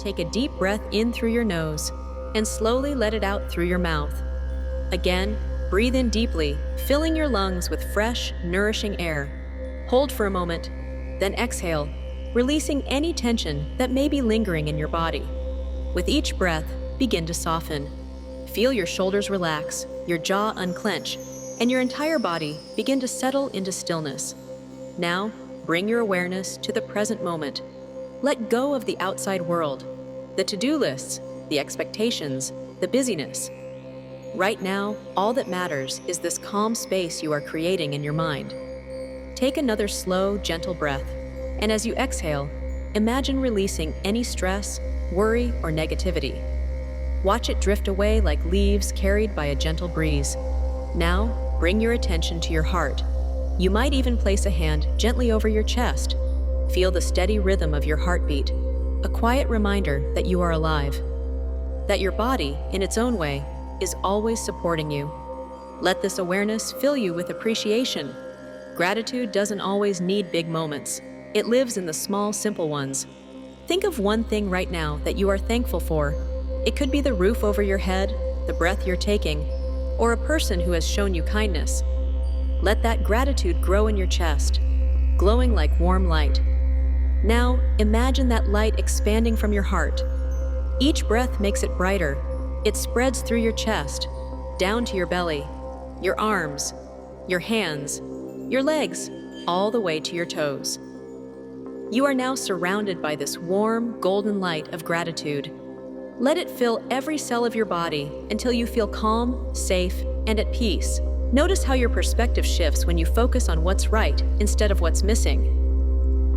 take a deep breath in through your nose and slowly let it out through your mouth. Again, breathe in deeply, filling your lungs with fresh, nourishing air. Hold for a moment, then exhale, releasing any tension that may be lingering in your body. With each breath, begin to soften. Feel your shoulders relax, your jaw unclench, and your entire body begin to settle into stillness. Now, bring your awareness to the present moment. Let go of the outside world, the to-do lists, the expectations, the busyness. Right now, all that matters is this calm space you are creating in your mind. Take another slow, gentle breath, and as you exhale, imagine releasing any stress, worry, or negativity. Watch it drift away like leaves carried by a gentle breeze. Now, bring your attention to your heart. You might even place a hand gently over your chest. Feel the steady rhythm of your heartbeat, a quiet reminder that you are alive, that your body, in its own way, is always supporting you. Let this awareness fill you with appreciation. Gratitude doesn't always need big moments. It lives in the small, simple ones. Think of one thing right now that you are thankful for. It could be the roof over your head, the breath you're taking, or a person who has shown you kindness. Let that gratitude grow in your chest, glowing like warm light. Now, imagine that light expanding from your heart. Each breath makes it brighter. It spreads through your chest, down to your belly, your arms, your hands, your legs, all the way to your toes. You are now surrounded by this warm, golden light of gratitude. Let it fill every cell of your body until you feel calm, safe, and at peace. Notice how your perspective shifts when you focus on what's right instead of what's missing.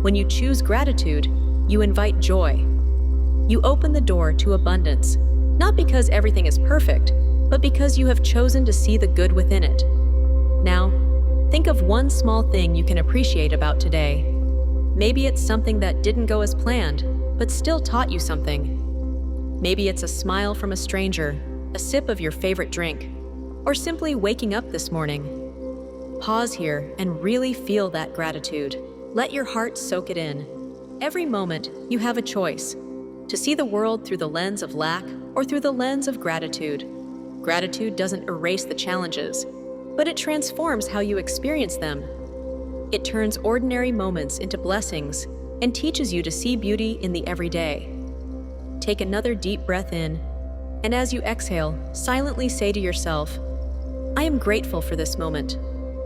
When you choose gratitude, you invite joy. You open the door to abundance, not because everything is perfect, but because you have chosen to see the good within it. Now, think of one small thing you can appreciate about today. Maybe it's something that didn't go as planned, but still taught you something. Maybe it's a smile from a stranger, a sip of your favorite drink, or simply waking up this morning. Pause here and really feel that gratitude. Let your heart soak it in. Every moment, you have a choice: to see the world through the lens of lack or through the lens of gratitude. Gratitude doesn't erase the challenges, but it transforms how you experience them. It turns ordinary moments into blessings and teaches you to see beauty in the everyday. Take another deep breath in, and as you exhale, silently say to yourself, "I am grateful for this moment.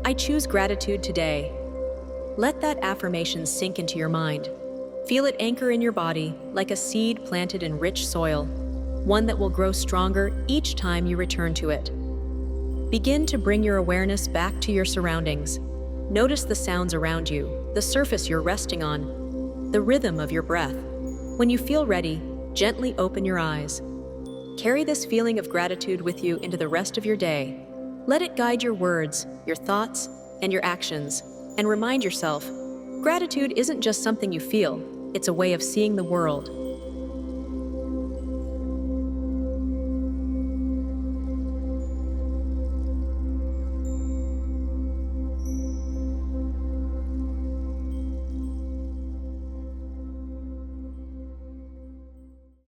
I choose gratitude today." Let that affirmation sink into your mind. Feel it anchor in your body like a seed planted in rich soil, one that will grow stronger each time you return to it. Begin to bring your awareness back to your surroundings. Notice the sounds around you, the surface you're resting on, the rhythm of your breath. When you feel ready, gently open your eyes. Carry this feeling of gratitude with you into the rest of your day. Let it guide your words, your thoughts, and your actions. And remind yourself, gratitude isn't just something you feel, it's a way of seeing the world.